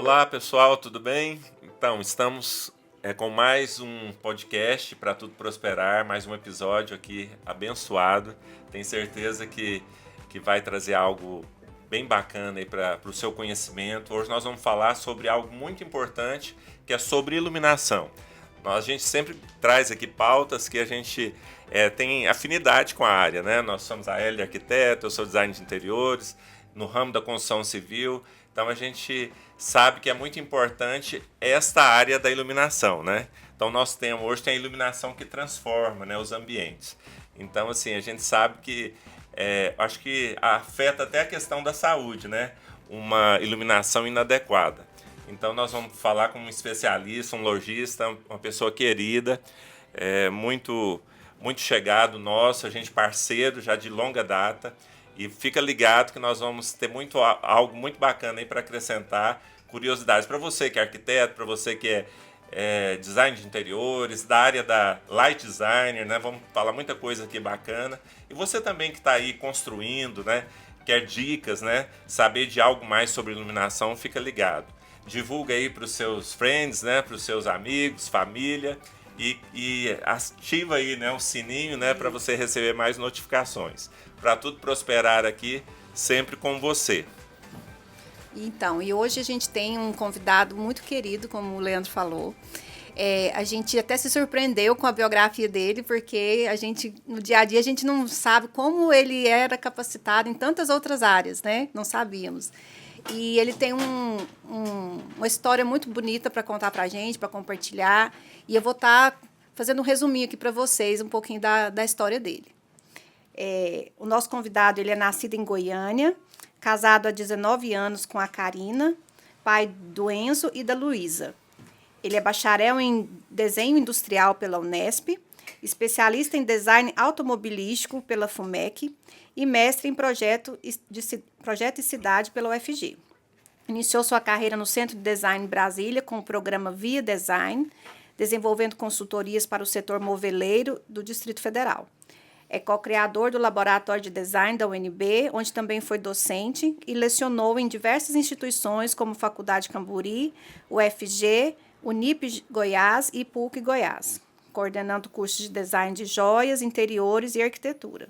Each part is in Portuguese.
Olá pessoal, tudo bem? Então, estamos com mais um podcast para tudo prosperar, mais um episódio aqui abençoado. Tenho certeza que vai trazer algo bem bacana aí para o seu conhecimento. Hoje nós vamos falar sobre algo muito importante, que é sobre iluminação. A gente sempre traz aqui pautas que a gente tem afinidade com a área, né? Nós somos a L Arquiteto, eu sou design de interiores, no ramo da construção civil. Então a gente sabe que é muito importante esta área da iluminação, né? Então nós temos hoje tem a iluminação que transforma, né, os ambientes. Então assim a gente sabe que acho que afeta até a questão da saúde, né? Uma iluminação inadequada. Então nós vamos falar com um especialista, um lojista, uma pessoa querida, muito chegado nosso, a gente parceiro já de longa data. E fica ligado que nós vamos ter algo muito bacana aí para acrescentar, curiosidades para você que é arquiteto, para você que é design de interiores, da área da light designer, né? Vamos falar muita coisa aqui bacana. E você também que está aí construindo, né? Quer dicas, né? Saber de algo mais sobre iluminação, fica ligado. Divulga aí para os seus friends, né? Para os seus amigos, família. E ativa aí, né, o sininho, né, para você receber mais notificações. Para tudo prosperar aqui, sempre com você. Então, e hoje a gente tem um convidado muito querido, como o Leandro falou. A gente até se surpreendeu com a biografia dele, porque no dia a dia, a gente não sabe como ele era capacitado em tantas outras áreas, né? Não sabíamos. E ele tem uma história muito bonita para contar para a gente, para compartilhar. E eu vou estar fazendo um resuminho aqui para vocês, um pouquinho da história dele. O nosso convidado, ele é nascido em Goiânia, casado há 19 anos com a Karina, pai do Enzo e da Luísa. Ele é bacharel em desenho industrial pela Unesp, especialista em design automobilístico pela FUMEC e mestre em projeto e cidade pela UFG. Iniciou sua carreira no Centro de Design Brasília com o programa Via Design, desenvolvendo consultorias para o setor moveleiro do Distrito Federal. É co-criador do Laboratório de Design da UNB, onde também foi docente e lecionou em diversas instituições como Faculdade Camburi, UFG, Unip Goiás e PUC Goiás, coordenando cursos de design de joias, interiores e arquitetura.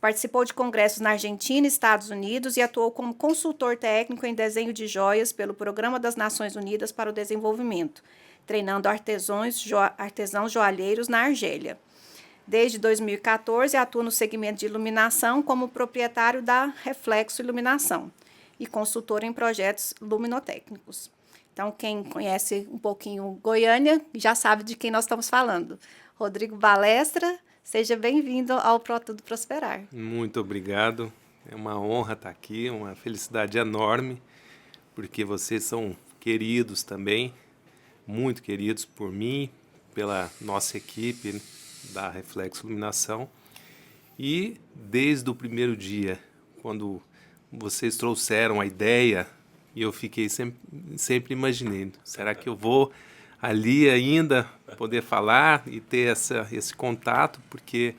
Participou de congressos na Argentina e Estados Unidos e atuou como consultor técnico em desenho de joias pelo Programa das Nações Unidas para o Desenvolvimento, treinando artesãos joalheiros na Argélia. Desde 2014, atua no segmento de iluminação como proprietário da Reflexo Iluminação e consultor em projetos luminotécnicos. Então, quem conhece um pouquinho Goiânia já sabe de quem nós estamos falando. Rodrigo Balestra, seja bem-vindo ao Pro Tudo Prosperar. Muito obrigado. É uma honra estar aqui, uma felicidade enorme, porque vocês são queridos também, muito queridos por mim, pela nossa equipe da Reflexo Iluminação. E desde o primeiro dia, quando vocês trouxeram a ideia, eu fiquei sempre imaginando, será que eu vou ali ainda poder falar e ter esse contato, porque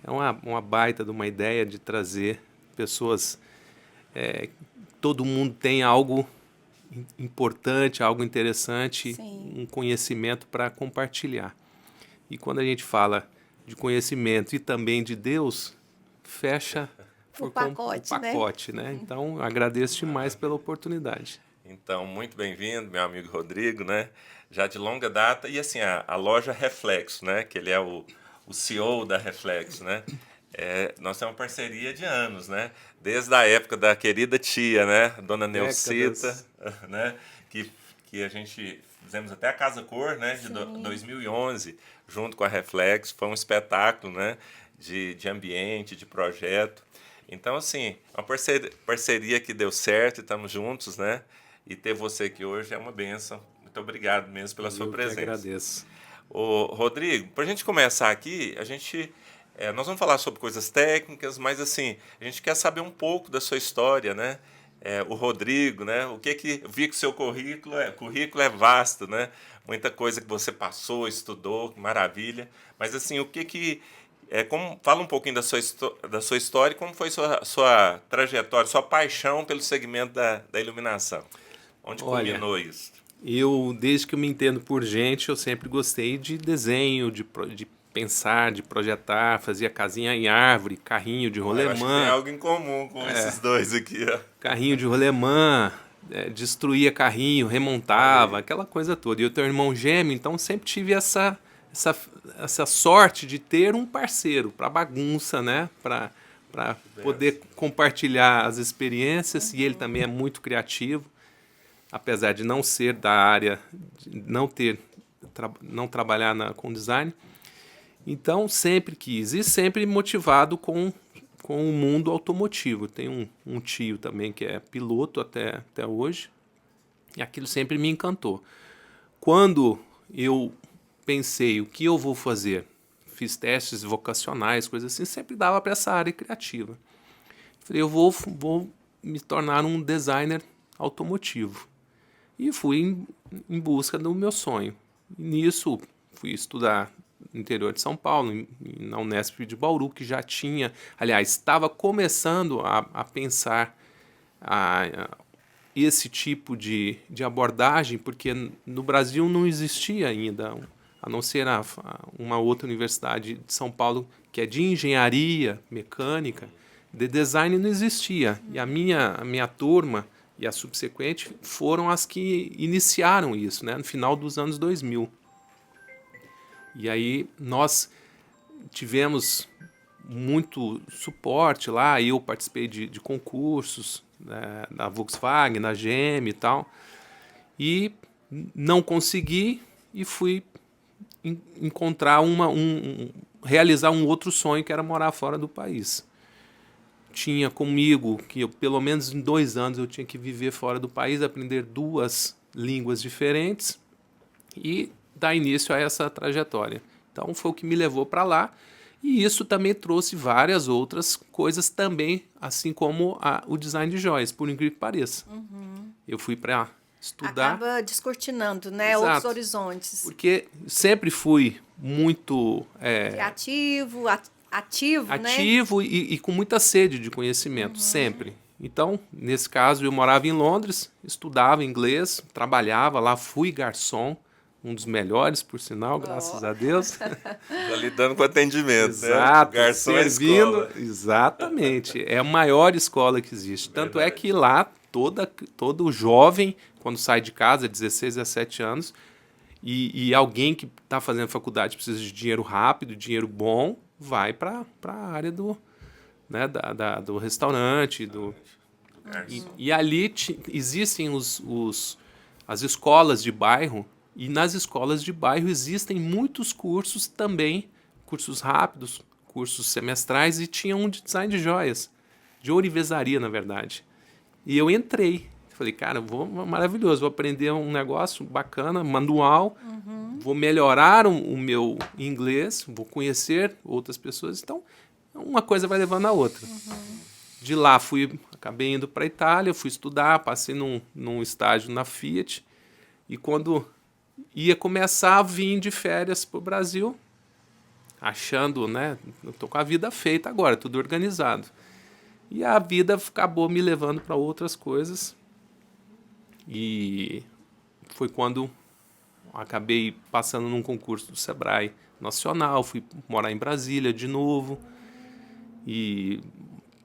é uma baita de uma ideia de trazer pessoas, todo mundo tem algo importante, algo interessante, Sim. Um conhecimento para compartilhar. E quando a gente fala de conhecimento e também de Deus, fecha o pacote, né? Então, agradeço demais pela oportunidade. Então, muito bem-vindo, meu amigo Rodrigo, né? Já de longa data. E assim, a loja Reflexo, né? Que ele é o CEO da Reflexo, né? Nós temos uma parceria de anos, né? Desde a época da querida tia, né? Dona Neucita, né? Que a gente fizemos até a Casa Cor, né? De 2011, junto com a Reflexo. Foi um espetáculo, né? De ambiente, de projeto. Então, assim, uma parceria que deu certo e estamos juntos, né? E ter você aqui hoje é uma bênção. Muito obrigado mesmo pela sua presença. Eu que agradeço. Rodrigo, para a gente começar aqui, nós vamos falar sobre coisas técnicas, mas assim, a gente quer saber um pouco da sua história, né? O Rodrigo, né? Eu vi que o seu currículo é vasto, né? Muita coisa que você passou, estudou, maravilha. Mas assim, fala um pouquinho da sua história e como foi sua trajetória, sua paixão pelo segmento da iluminação. Onde Olha, culminou isso? desde que eu me entendo por gente, eu sempre gostei de desenho, de pensar, de projetar, fazia casinha em árvore, carrinho de Eu acho que tem rolemã, algo em comum com esses dois aqui, ó. carrinho de rolemã, destruía carrinho, remontava, Olha aí. aquela coisa toda. E eu tenho um irmão gêmeo, então sempre tive essa sorte de ter um parceiro para bagunça, né? Para poder compartilhar as experiências. E ele também é muito criativo, apesar de não ser da área, de não trabalhar com design. Então, sempre quis e sempre motivado com o mundo automotivo. Tem um tio também que é piloto até hoje e aquilo sempre me encantou. Quando eu pensei o que eu vou fazer, fiz testes vocacionais, coisas assim, sempre dava para essa área criativa. Falei, eu vou me tornar um designer automotivo. E fui em busca do meu sonho. E nisso, fui estudar no interior de São Paulo, na Unesp de Bauru, que já tinha, aliás, estava começando a pensar esse tipo de abordagem, porque no Brasil não existia ainda, a não ser uma outra universidade de São Paulo, que é de engenharia mecânica, de design não existia. E a minha turma e a subsequente foram as que iniciaram isso, né, no final dos anos 2000. E aí nós tivemos muito suporte lá, eu participei de concursos, né, na Volkswagen, na GM e tal, e não consegui e fui encontrar realizar um outro sonho, que era morar fora do país. Tinha comigo que pelo menos em 2 anos eu tinha que viver fora do país, aprender 2 línguas diferentes e dar início a essa trajetória. Então foi o que me levou para lá, e isso também trouxe várias outras coisas também, assim como o design de joias, por incrível que pareça. Eu fui para estudar. Acaba descortinando, né? Exato. Outros horizontes. Porque sempre fui muito Criativo, ativo, né? ativo e com muita sede de conhecimento, sempre. Então, nesse caso, eu morava em Londres, estudava inglês, trabalhava lá, fui garçom, um dos melhores, por sinal, graças a Deus. Tá lidando com atendimento, Exato, né? Garçom é servindo. escola. Exatamente, é a maior escola que existe. Tanto é que lá, todo jovem, quando sai de casa, 16, 17 anos, e alguém que está fazendo faculdade precisa de dinheiro rápido, dinheiro bom, vai para a área do restaurante. E ali existem as escolas de bairro, e nas escolas de bairro existem muitos cursos também, cursos rápidos, cursos semestrais, e tinha um de design de joias, de ourivesaria, na verdade. E eu entrei. Falei, cara, maravilhoso, vou aprender um negócio bacana, manual, vou melhorar o meu inglês, vou conhecer outras pessoas. Então, uma coisa vai levando a outra. De lá, acabei indo para a Itália, fui estudar, passei num estágio na Fiat, e quando ia começar a vir de férias para o Brasil, achando, né, eu tô com a vida feita agora, tudo organizado. E a vida acabou me levando para outras coisas. E foi quando acabei passando num concurso do Sebrae Nacional, fui morar em Brasília de novo e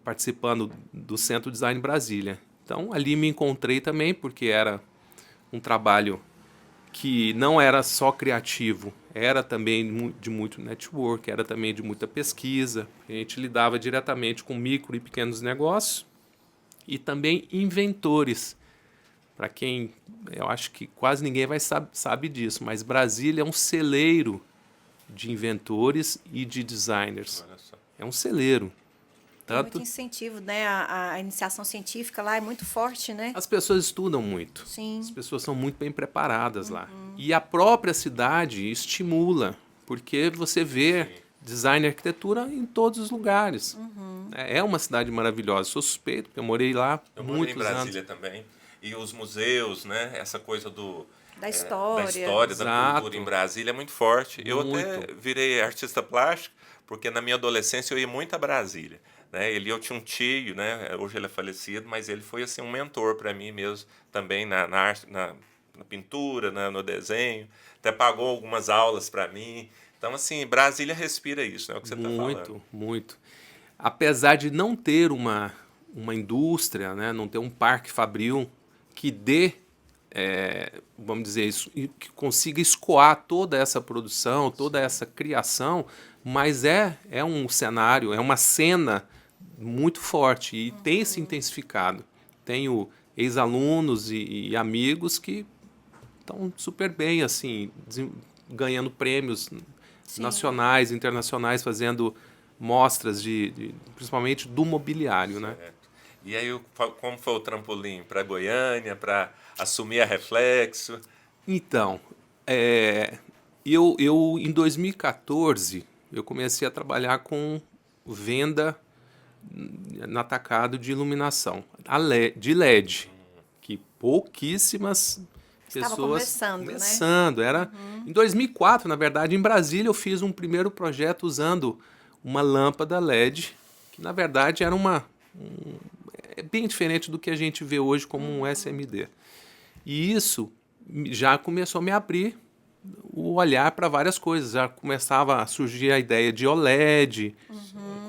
participando do Centro Design Brasília. Então ali me encontrei também, porque era um trabalho que não era só criativo, era também de muito network, era também de muita pesquisa. A gente lidava diretamente com micro e pequenos negócios e também inventores. Para quem, eu acho que quase ninguém sabe disso, mas Brasília é um celeiro de inventores e de designers. É um celeiro. Tem muito incentivo, né? A iniciação científica lá é muito forte, né? As pessoas estudam muito. Sim. As pessoas são muito bem preparadas lá. E a própria cidade estimula, porque você vê design e arquitetura em todos os lugares. É uma cidade maravilhosa. Sou suspeito, porque eu morei lá muitos anos. Eu morei em Brasília também. E os museus, né? Essa coisa da história, da cultura em Brasília é muito forte. Eu até virei artista plástico, porque na minha adolescência eu ia muito a Brasília. né? Eu tinha um tio, né? Hoje ele é falecido, mas ele foi assim um mentor para mim mesmo, também na arte, na pintura, no desenho. Até pagou algumas aulas para mim. Então, assim, Brasília respira isso, né? É o que você está falando. Muito, muito. Apesar de não ter uma indústria, né? Não ter um parque fabril que dê, vamos dizer isso, que consiga escoar toda essa produção, toda essa criação, mas é um cenário, é uma cena muito forte e tem se intensificado. Tenho ex-alunos e amigos que estão super bem, assim, ganhando prêmios nacionais, internacionais, fazendo mostras principalmente do mobiliário, né? E aí, como foi o trampolim para Goiânia, para assumir a Reflexo? Então, eu em 2014 eu comecei a trabalhar com venda no atacado de iluminação de LED, que pouquíssimas Estava pessoas começando, né? Era em 2004, na verdade, em Brasília eu fiz um primeiro projeto usando uma lâmpada LED, que na verdade era é bem diferente do que a gente vê hoje como um SMD. E isso já começou a me abrir o olhar para várias coisas. Já começava a surgir a ideia de OLED,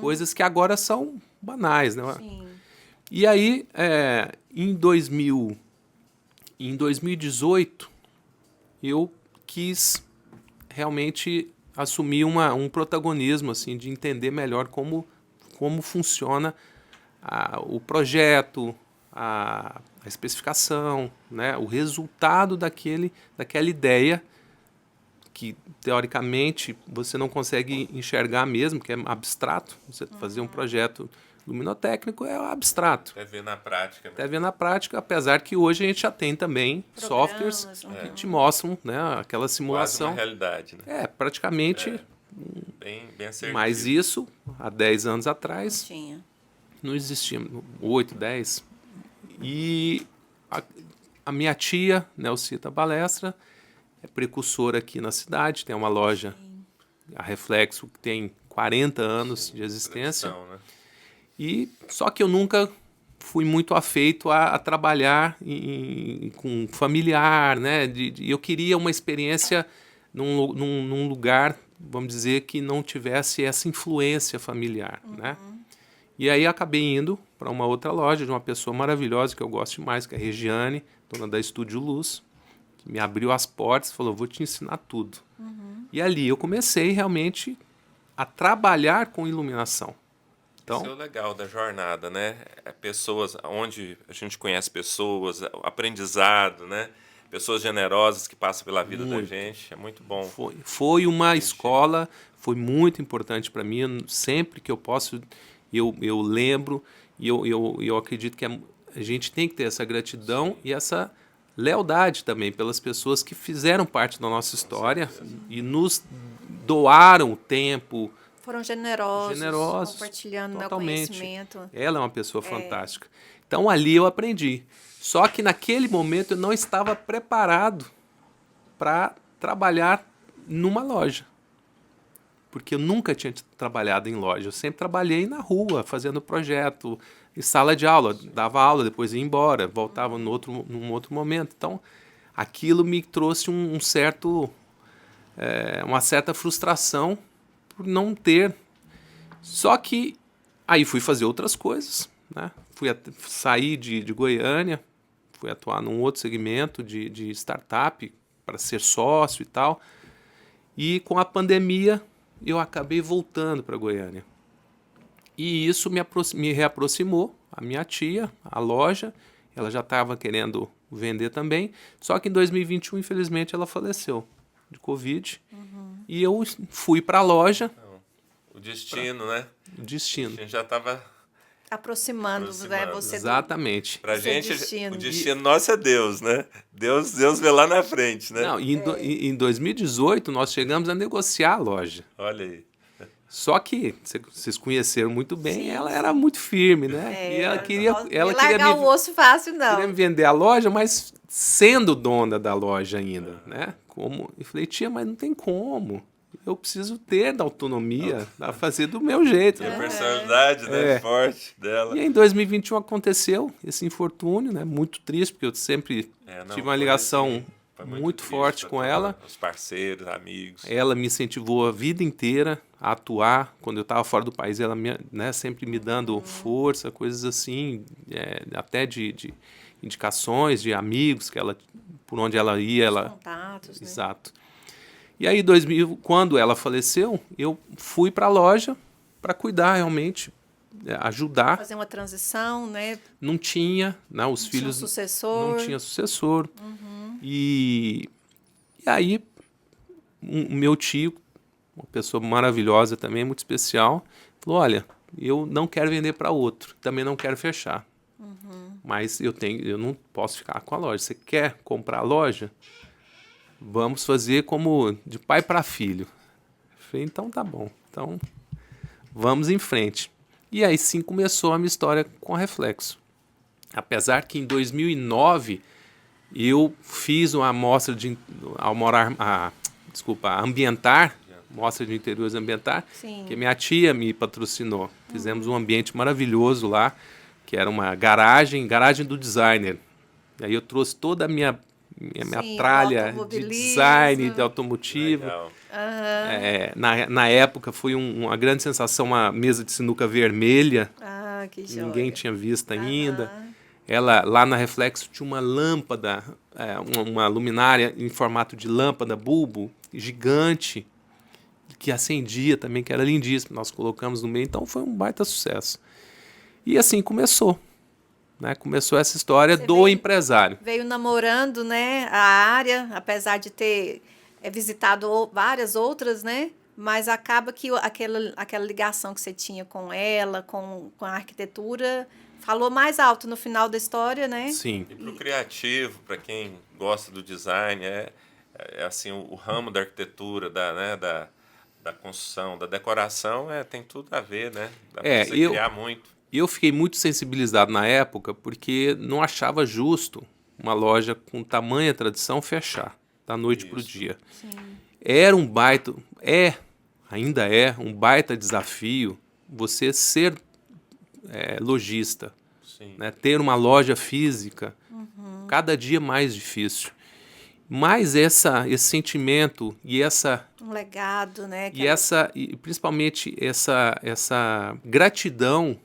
coisas que agora são banais, né? Sim. E aí, em 2018, eu quis realmente assumir um protagonismo, assim, de entender melhor como funciona o projeto, a especificação, né, o resultado daquela ideia que, teoricamente, você não consegue enxergar mesmo, que é abstrato. Você fazer um projeto luminotécnico é abstrato. Até ver na prática. Né? Até ver na prática, apesar que hoje a gente já tem também softwares que te mostram, né, aquela simulação. Quase uma realidade. Né? Praticamente. Bem assertivo. Mas isso, há 10 anos atrás, não existia. 8, 10. E a minha tia, Nelcita Balestra, é precursora aqui na cidade, tem uma loja, a Reflexo, que tem 40 anos de existência. Tradição, né? E só que eu nunca fui muito afeito a trabalhar com familiar, né? Eu queria uma experiência num lugar, vamos dizer, que não tivesse essa influência familiar, né? E aí acabei indo para uma outra loja de uma pessoa maravilhosa que eu gosto demais, que é a Regiane, dona da Estúdio Luz, que me abriu as portas e falou, vou te ensinar tudo. E ali eu comecei realmente a trabalhar com iluminação. Então, isso é o legal da jornada, né? Pessoas, onde a gente conhece pessoas, aprendizado, né? Pessoas generosas que passam pela vida da gente, é muito bom. Foi uma escola, foi muito importante para mim. Sempre que eu posso, eu lembro e eu acredito que a gente tem que ter essa gratidão e essa lealdade também pelas pessoas que fizeram parte da nossa história e nos doaram o tempo. Foram generosos compartilhando totalmente. Meu conhecimento. Ela é uma pessoa fantástica. Então, ali eu aprendi. Só que naquele momento eu não estava preparado para trabalhar numa loja. Porque eu nunca tinha trabalhado em loja. Eu sempre trabalhei na rua, fazendo projeto, em sala de aula. Dava aula, depois ia embora, voltava num outro momento. Então, aquilo me trouxe uma certa frustração por não ter. Só que aí fui fazer outras coisas, né? Sair de Goiânia, fui atuar num outro segmento de startup para ser sócio e tal. E com a pandemia eu acabei voltando para Goiânia. E isso me reaproximou, a minha tia, a loja, ela já estava querendo vender também. Só que em 2021, infelizmente, ela faleceu de Covid. E eu fui para a loja. O destino, né? O destino. A gente já estava aproximando. Né? Você exatamente. Pra gente, o destino nosso é Deus, né? Deus vê lá na frente, né? Não, em 2018, nós chegamos a negociar a loja. Olha aí. Só que, vocês conheceram muito bem, ela era muito firme, né? E ela queria largar o osso fácil, não. Queria me vender a loja, mas sendo dona da loja ainda, né? Eu falei, tia, mas não tem como. eu preciso ter da autonomia, a fazer do meu jeito. E a personalidade, né, forte dela. E em 2021 aconteceu esse infortúnio, né? Muito triste, porque eu sempre tive uma ligação muito forte com ela. Os parceiros, amigos. Ela me incentivou a vida inteira a atuar. Quando eu estava fora do país, ela sempre me dando força, coisas assim, até de indicações de amigos, que ela, por onde ela ia, Os contatos, né? Exato. E aí, quando ela faleceu, eu fui para a loja para cuidar realmente, ajudar. Fazer uma transição, né? Não tinha, né? Os filhos sucessor. não tinha sucessor. E aí, o meu tio, uma pessoa maravilhosa também, muito especial, falou: olha, eu não quero vender para outro, também não quero fechar. Mas eu não posso ficar com a loja. Você quer comprar a loja? Vamos fazer como de pai para filho. Eu falei, então tá bom. Então, vamos em frente. E aí sim começou a minha história com a Reflexo. Apesar que em 2009 eu fiz uma amostra ambientar, mostra de interiores ambientar, Sim. que minha tia me patrocinou. Fizemos um ambiente maravilhoso lá, que era uma garagem do designer. E aí eu trouxe toda a minha tralha de design, de automotivo. Na época foi uma grande sensação, uma mesa de sinuca vermelha. Que joia. Ninguém tinha visto ainda. Ela, lá na Reflexo, tinha uma lâmpada, uma luminária em formato de lâmpada bulbo, gigante, que acendia também, que era lindíssimo. Nós colocamos no meio, então foi um baita sucesso. E assim começou. Né? Começou essa história empresário. Veio namorando, né, a área, apesar de ter visitado várias outras, né? Mas acaba que aquela ligação que você tinha com ela, com a arquitetura, falou mais alto no final da história, né? Sim. E para o criativo, para quem gosta do design, assim, o ramo da arquitetura, da construção, da decoração, tem tudo a ver, né? Dá para você criar muito. E eu fiquei muito sensibilizado na época porque não achava justo uma loja com tamanha tradição fechar da noite para o dia. Sim. Era um baita, ainda é um baita desafio você ser lojista, né? Ter uma loja física, cada dia mais difícil. Mas esse sentimento e um legado, né? E principalmente essa gratidão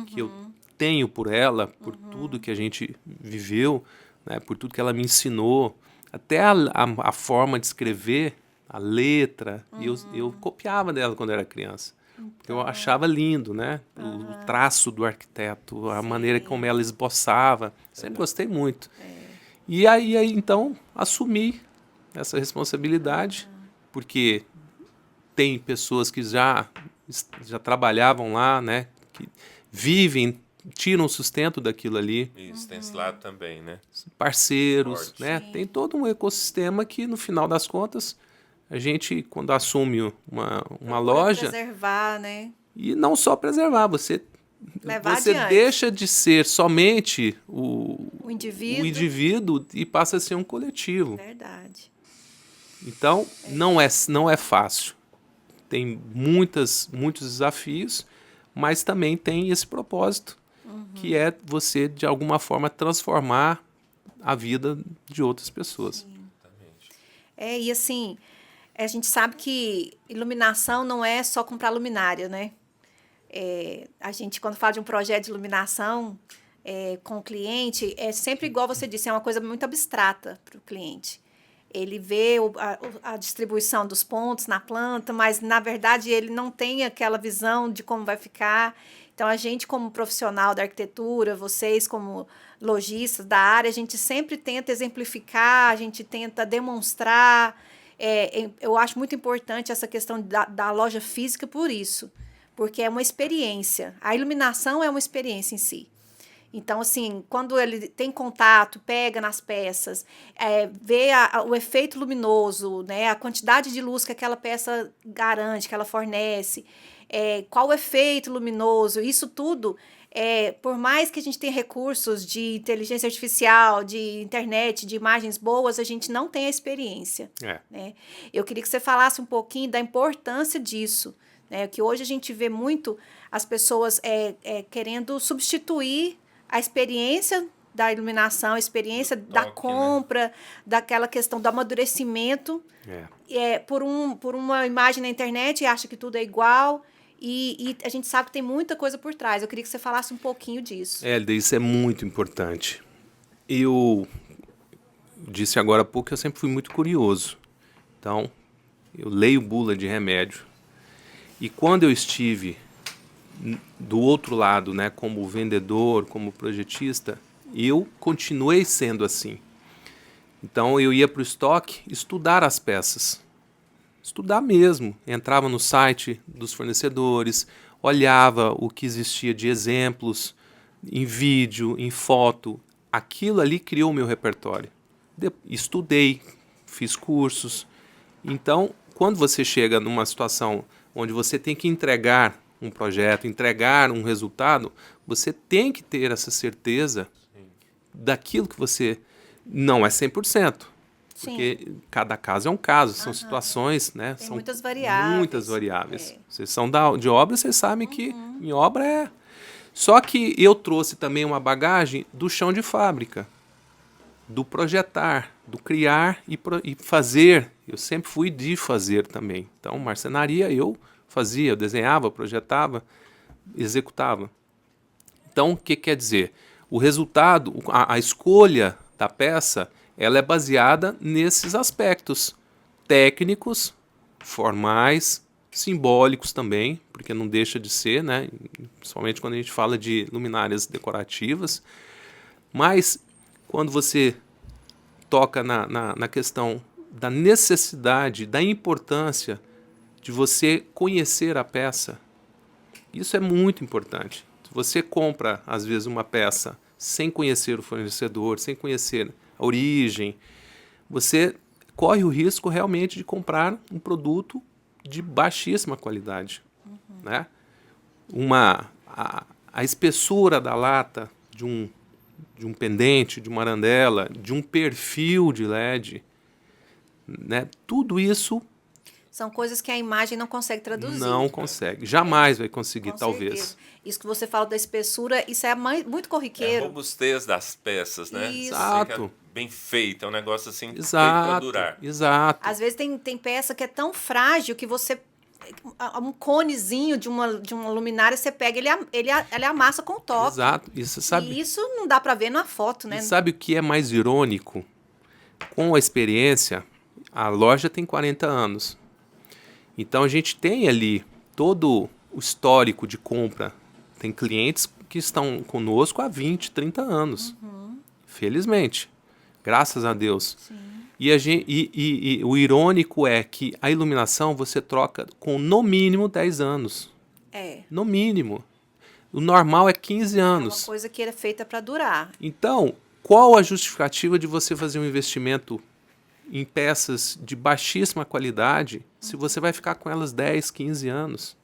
que eu tenho por ela, por tudo que a gente viveu, né, por tudo que ela me ensinou, até a forma de escrever, a letra, eu copiava dela quando era criança. Porque eu achava lindo, né? O traço do arquiteto, a maneira como ela esboçava. Sempre gostei muito. E aí, então, assumi essa responsabilidade, porque tem pessoas que já trabalhavam lá, né? Que vivem, tiram o sustento daquilo ali. Isso, tem esse lado também, né? Parceiros, Forte. né? Tem todo um ecossistema que, no final das contas, a gente, quando assume uma loja... preservar, né? E não só preservar, você deixa de ser somente o indivíduo e passa a ser um coletivo. Verdade. Então, não é fácil. Tem muitos desafios, mas também tem esse propósito, que é você, de alguma forma, transformar a vida de outras pessoas. E assim, a gente sabe que iluminação não é só comprar luminária, né? A gente, quando fala de um projeto de iluminação com o cliente, é sempre igual você disse, é uma coisa muito abstrata para o cliente. Ele vê a distribuição dos pontos na planta, mas, na verdade, ele não tem aquela visão de como vai ficar. Então, a gente, como profissional da arquitetura, vocês, como lojistas da área, a gente sempre tenta exemplificar, a gente tenta demonstrar. Eu acho muito importante essa questão da loja física por isso, porque é uma experiência. A iluminação é uma experiência em si. Então, assim, quando ele tem contato, pega nas peças, vê o efeito luminoso, né, a quantidade de luz que aquela peça garante, que ela fornece, qual o efeito luminoso, isso tudo por mais que a gente tenha recursos de inteligência artificial, de internet, de imagens boas, a gente não tem a experiência. Né? Eu queria que você falasse um pouquinho da importância disso, né? Que hoje a gente vê muito as pessoas querendo substituir a experiência da iluminação, a experiência da compra, né? Daquela questão do amadurecimento, por uma imagem na internet e acha que tudo é igual. E a gente sabe que tem muita coisa por trás. Eu queria que você falasse um pouquinho disso. Hélida, isso é muito importante. Eu disse agora há pouco que eu sempre fui muito curioso. Então, eu leio bula de remédio. E quando eu estive do outro lado, né, como vendedor, como projetista, eu continuei sendo assim. Então, eu ia para o estoque estudar as peças. Estudar mesmo. Entrava no site dos fornecedores, olhava o que existia de exemplos em vídeo, em foto. Aquilo ali criou o meu repertório. Estudei, fiz cursos. Então, quando você chega numa situação onde você tem que entregar um projeto, entregar um resultado, você tem que ter essa certeza daquilo que você... Não é 100%. Porque cada caso é um caso, são situações, né? Tem são muitas variáveis. Muitas variáveis. Vocês são de obra, vocês sabem que em obra é... Só que eu trouxe também uma bagagem do chão de fábrica, do projetar, do criar e fazer. Eu sempre fui de fazer também. Então, marcenaria eu fazia, eu desenhava, projetava, executava. Então, o que quer dizer? O resultado, a escolha da peça... ela é baseada nesses aspectos técnicos, formais, simbólicos também, porque não deixa de ser, né? Principalmente quando a gente fala de luminárias decorativas. Mas, quando você toca na questão da necessidade, da importância de você conhecer a peça, isso é muito importante. Se você compra, às vezes, uma peça sem conhecer o fornecedor, sem conhecer a origem, você corre o risco realmente de comprar um produto de baixíssima qualidade. Né? A espessura da lata de um pendente, de uma arandela, de um perfil de LED, né? Tudo isso... São coisas que a imagem não consegue traduzir. Não consegue. Jamais vai conseguir, Com talvez. certeza. Isso que você fala da espessura, isso é muito corriqueiro. É a robustez das peças, né? Isso. Exato. Bem feito, é um negócio assim feito Exato, para durar. exato. Às vezes tem peça que é tão frágil que você... Um conezinho de uma luminária, você pega, ele amassa com o toque. Exato. Isso, sabe, E isso não dá para ver na foto, né? e sabe o que é mais irônico? Com a experiência, a loja tem 40 anos. Então a gente tem ali todo o histórico de compra. Tem clientes que estão conosco há 20, 30 anos. Felizmente. Graças a Deus. Sim. E o irônico é que a iluminação você troca com no mínimo 10 anos. No mínimo. O normal é 15 anos. É uma coisa que é feita para durar. Então, qual a justificativa de você fazer um investimento em peças de baixíssima qualidade se você vai ficar com elas 10, 15 anos?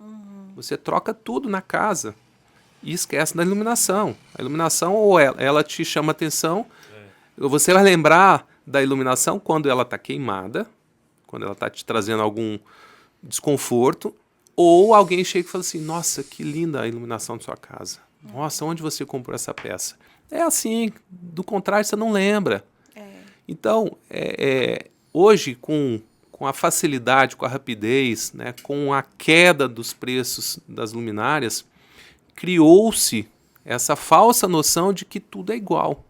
Você troca tudo na casa e esquece da iluminação. A iluminação, ou ela te chama atenção, você vai lembrar da iluminação quando ela está queimada, quando ela está te trazendo algum desconforto, ou alguém chega e fala assim, nossa, que linda a iluminação da sua casa. Nossa, onde você comprou essa peça? É assim, do contrário, você não lembra. Então, hoje, com a facilidade, com a rapidez, né, com a queda dos preços das luminárias, criou-se essa falsa noção de que tudo é igual,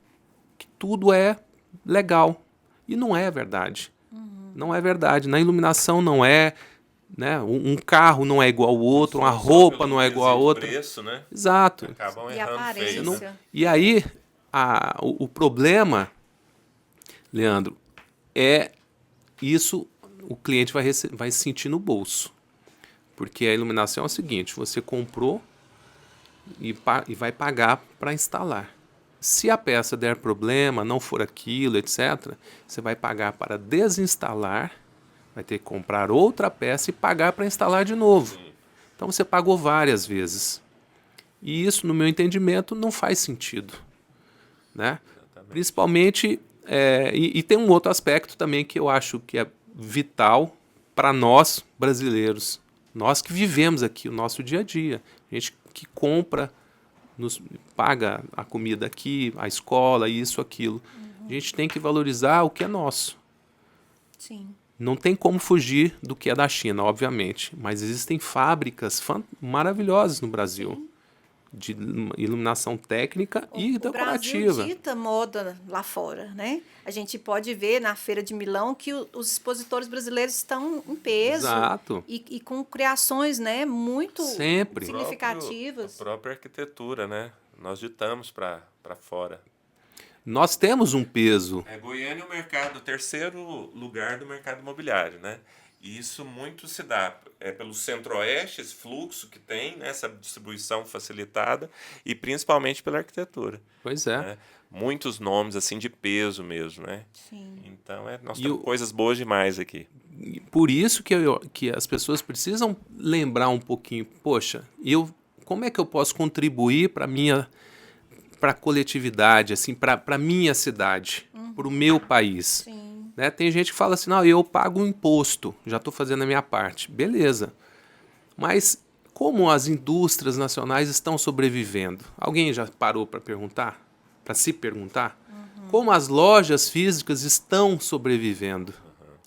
que tudo é legal. E não é verdade. Não é verdade. Na iluminação não é, né? Um carro não é igual ao outro, uma roupa não é igual a outra. Preço, né? Exato. Acabam E errando aparência. feio. E aí, o problema, Leandro, é isso, o cliente vai sentir no bolso. Porque a iluminação é o seguinte, você comprou e vai pagar para instalar. Se a peça der problema, não for aquilo, etc., você vai pagar para desinstalar, vai ter que comprar outra peça e pagar para instalar de novo. Então você pagou várias vezes. E isso, no meu entendimento, não faz sentido, né? Principalmente, e tem um outro aspecto também que eu acho que é vital para nós brasileiros, nós que vivemos aqui o nosso dia a dia, a gente que compra, nos paga a comida aqui, a escola, isso, aquilo. A gente tem que valorizar o que é nosso. Sim. Não tem como fugir do que é da China, obviamente, mas existem fábricas maravilhosas no Brasil, de iluminação técnica e decorativa. O Brasil dita moda lá fora, né? A gente pode ver na Feira de Milão que os expositores brasileiros estão em peso. Exato. E com criações, né, muito Sempre. significativas. A própria arquitetura, né? Nós ditamos para fora. Nós temos um peso. Goiânia é o terceiro lugar do mercado imobiliário, né? E isso muito se dá pelo centro-oeste, esse fluxo que tem, né? Essa distribuição facilitada, e principalmente pela arquitetura. Pois é. Né? Muitos nomes assim de peso mesmo, né? Sim. Então nós temos coisas boas demais aqui. Por isso que as pessoas precisam lembrar um pouquinho, poxa, como é que eu posso contribuir para a coletividade, assim, para a minha cidade, para o meu país? Sim. Né? Tem gente que fala assim, não, eu pago um imposto, já estou fazendo a minha parte. Beleza. Mas como as indústrias nacionais estão sobrevivendo? Alguém já parou para perguntar? Para se perguntar? Como as lojas físicas estão sobrevivendo?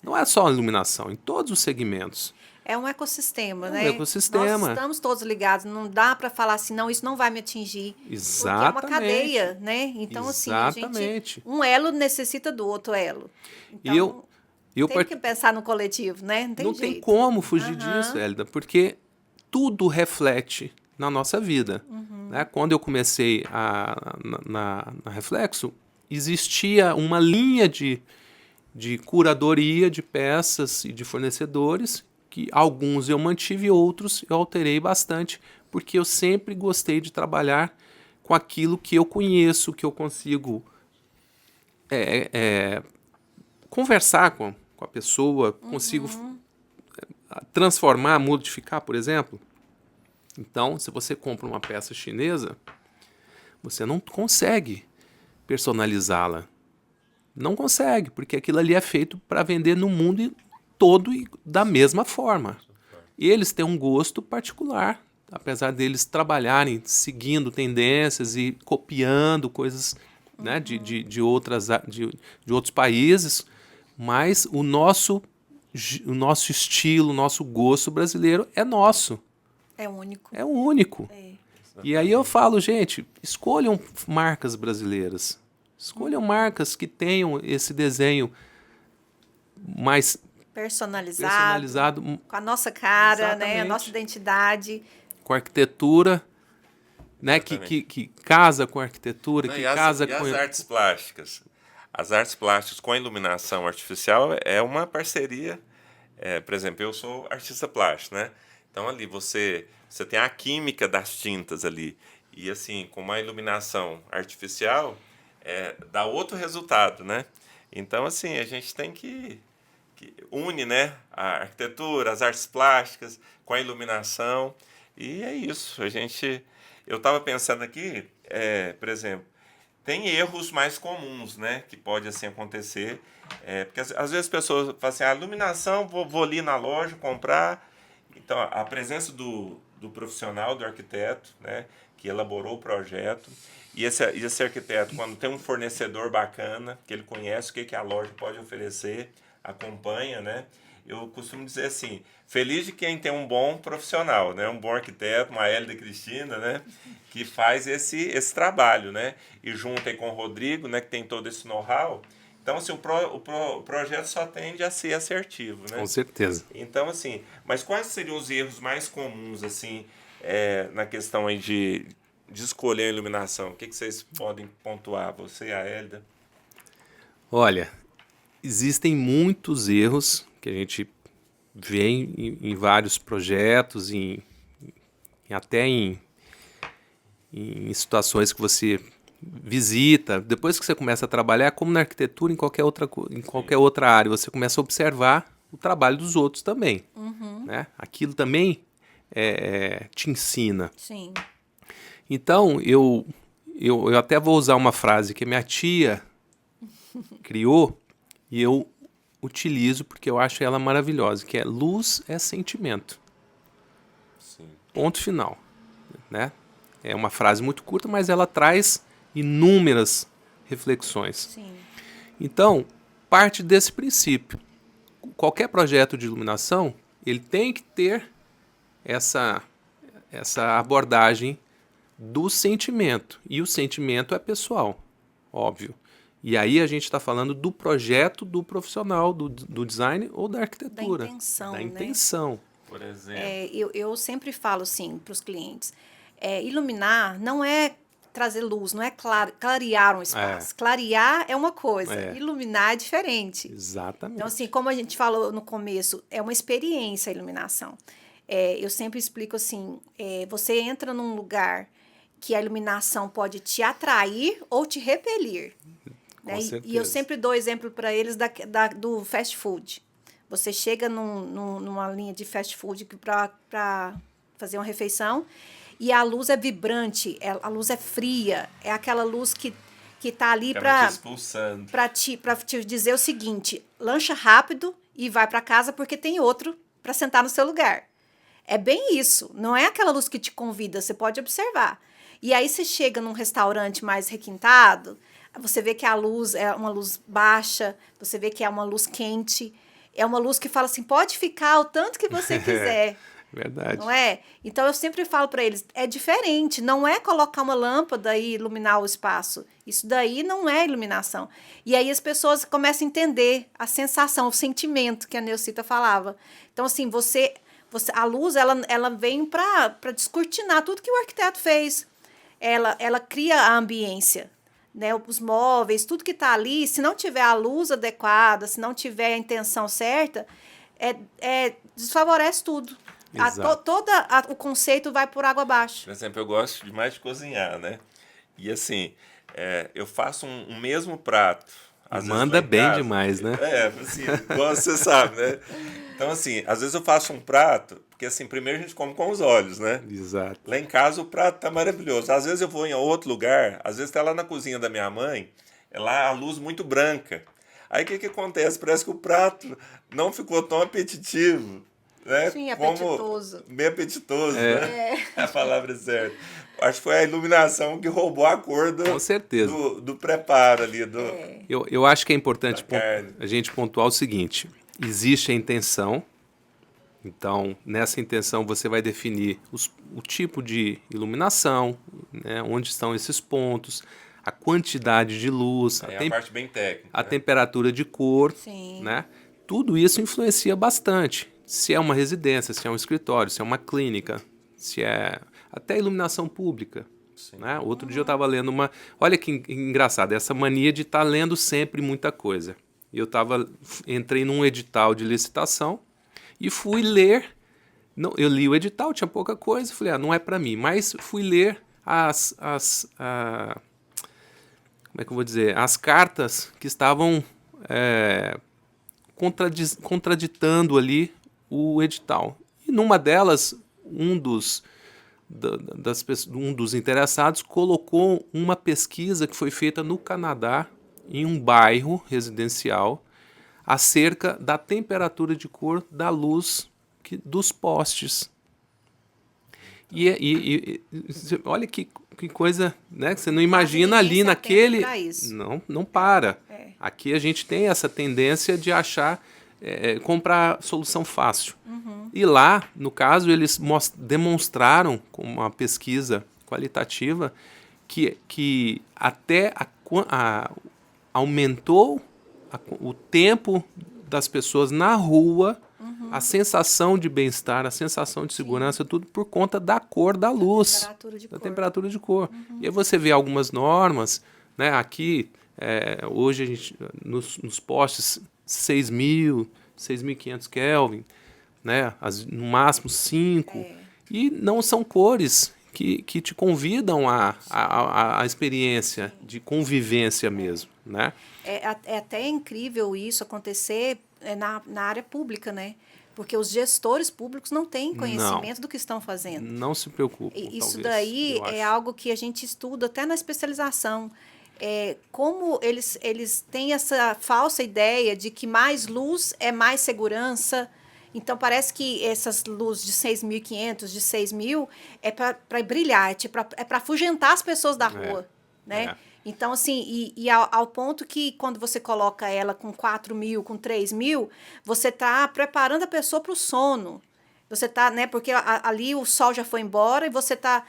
Não é só a iluminação, em todos os segmentos. É um ecossistema, né? Um ecossistema. Nós estamos todos ligados, não dá para falar assim, não, isso não vai me atingir. Exatamente. Porque é uma cadeia, né? Então, exatamente. assim, um elo necessita do outro elo. Então, tem que pensar no coletivo, né? Não tem como fugir disso, Hélida, porque tudo reflete na nossa vida. Né? Quando eu comecei na Reflexo, existia uma linha de curadoria de peças e de fornecedores, que alguns eu mantive, outros eu alterei bastante, porque eu sempre gostei de trabalhar com aquilo que eu conheço, que eu consigo conversar com a pessoa, consigo transformar, modificar, por exemplo. Então, se você compra uma peça chinesa, você não consegue personalizá-la. Não consegue, porque aquilo ali é feito para vender no mundo todo e da mesma forma. E eles têm um gosto particular, apesar deles trabalharem seguindo tendências e copiando coisas, né, de outros países, mas o nosso estilo, o nosso gosto brasileiro é nosso. É único. É único. E aí eu falo, gente, escolham marcas brasileiras. Escolham marcas que tenham esse desenho mais personalizado, com a nossa cara, exatamente, né, a nossa identidade, com arquitetura, né, que casa com a arquitetura, que casa com as artes plásticas. As artes plásticas com a iluminação artificial é uma parceria. Por exemplo, eu sou artista plástico, né? Então ali você tem a química das tintas ali e assim com uma iluminação artificial dá outro resultado, né? Então assim a gente tem que une, né, a arquitetura, as artes plásticas com a iluminação, e é isso. Eu estava pensando aqui, por exemplo, tem erros mais comuns, né, que pode assim acontecer, porque às vezes as pessoas falam assim, a iluminação, vou ali na loja comprar. Então a presença do profissional, do arquiteto, né, que elaborou o projeto, e esse arquiteto, quando tem um fornecedor bacana, que ele conhece o que a loja pode oferecer, acompanha, né? Eu costumo dizer assim, feliz de quem tem um bom profissional, né? Um bom arquiteto, uma Hélida Cristina, né? Que faz esse trabalho, né? E junto aí com o Rodrigo, né? Que tem todo esse know-how. Então, assim, o projeto só tende a ser assertivo, né? Com certeza. Então, assim, mas quais seriam os erros mais comuns, assim, na questão aí de escolher a iluminação? O que vocês podem pontuar, você e a Hélida? Olha, existem muitos erros que a gente vê em vários projetos, até em situações que você visita. Depois que você começa a trabalhar, como na arquitetura, em qualquer outra área, você começa a observar o trabalho dos outros também. Né? Aquilo também te ensina. Sim. Então, eu até vou usar uma frase que minha tia criou e eu utilizo porque eu acho ela maravilhosa, que é luz é sentimento. Sim. Ponto final. Né? É uma frase muito curta, mas ela traz inúmeras reflexões. Sim. Então, parte desse princípio. Qualquer projeto de iluminação, ele tem que ter essa abordagem do sentimento. E o sentimento é pessoal, óbvio. E aí a gente está falando do projeto do profissional, do design ou da arquitetura. Da intenção, Da né? intenção. Por exemplo. Eu sempre falo assim para os clientes, iluminar não é trazer luz, não é clarear um espaço. Clarear é uma coisa, iluminar é diferente. Exatamente. Então, assim, como a gente falou no começo, é uma experiência a iluminação. Eu sempre explico assim, você entra num lugar que a iluminação pode te atrair ou te repelir. Né? E eu sempre dou exemplo para eles do fast food. Você chega numa linha de fast food para fazer uma refeição e a luz é vibrante, a luz é fria, é aquela luz que está ali para te dizer o seguinte, lancha rápido e vai para casa porque tem outro para sentar no seu lugar. É bem isso, não é aquela luz que te convida, você pode observar. E aí você chega num restaurante mais requintado, você vê que a luz é uma luz baixa, você vê que é uma luz quente, é uma luz que fala assim, pode ficar o tanto que você quiser. Verdade. Não é? Então eu sempre falo para eles, é diferente, não é colocar uma lâmpada e iluminar o espaço. Isso daí não é iluminação. E aí as pessoas começam a entender a sensação, o sentimento que a Neucita falava. Então assim, a luz ela vem para descortinar tudo que o arquiteto fez. Ela cria a ambiência, né? Os móveis, tudo que está ali, se não tiver a luz adequada, se não tiver a intenção certa, desfavorece tudo. O conceito vai por água abaixo. Por exemplo, eu gosto demais de cozinhar, né? E assim, eu faço um mesmo prato. Manda bem demais, né? Assim, igual você sabe, né? Então, assim, às vezes eu faço um prato, porque assim, primeiro a gente come com os olhos, né? Exato. Lá em casa o prato tá maravilhoso. Às vezes eu vou em outro lugar, às vezes tá lá na cozinha da minha mãe, lá a luz muito branca. Aí o que acontece? Parece que o prato não ficou tão apetitivo. Né? Sim, apetitoso. Meio apetitoso, né? É a palavra certa. Acho que foi a iluminação que roubou a cor com certeza. do preparo ali. Eu acho que é importante a gente pontuar o seguinte: existe a intenção, então nessa intenção você vai definir o tipo de iluminação, né? Onde estão esses pontos, a quantidade de luz, a parte bem técnica, a temperatura de cor, né? Tudo isso influencia bastante. Se é uma residência, se é um escritório, se é uma clínica, se é até iluminação pública. Né? Outro dia eu estava lendo uma... Olha que engraçado, essa mania de estar lendo sempre muita coisa. Entrei num edital de licitação e fui ler. Não, eu li o edital, tinha pouca coisa, falei, não é para mim. Mas fui ler como é que eu vou dizer? As cartas que estavam contraditando ali o edital. E numa delas, um dos interessados colocou uma pesquisa que foi feita no Canadá, em um bairro residencial, acerca da temperatura de cor da luz dos postes. E olha que coisa, né? Que você não imagina ali naquele... Não para. Aqui a gente tem essa tendência de achar... comprar solução fácil. E lá, no caso, eles demonstraram com uma pesquisa qualitativa que até aumentou o tempo das pessoas na rua, a sensação de bem-estar, a sensação de segurança, tudo por conta da cor da luz, da temperatura de cor. E aí você vê algumas normas, né? Aqui, hoje, a gente, nos postes, 6.000, 6.500 Kelvin, né? No máximo 5. E não são cores que te convidam à experiência de convivência mesmo, né? É até incrível isso acontecer na área pública, né? porque os gestores públicos não têm conhecimento do que estão fazendo. Não se preocupe. Isso daí é algo que a gente estuda até na especialização. Como eles têm essa falsa ideia de que mais luz é mais segurança. Então, parece que essas luzes de 6.500, de 6.000, é para brilhar, é para afugentar as pessoas da rua, né? Então, assim, ao ponto que quando você coloca ela com 4.000, com 3.000, você está preparando a pessoa para o sono. Você está, né? Porque ali o sol já foi embora e você está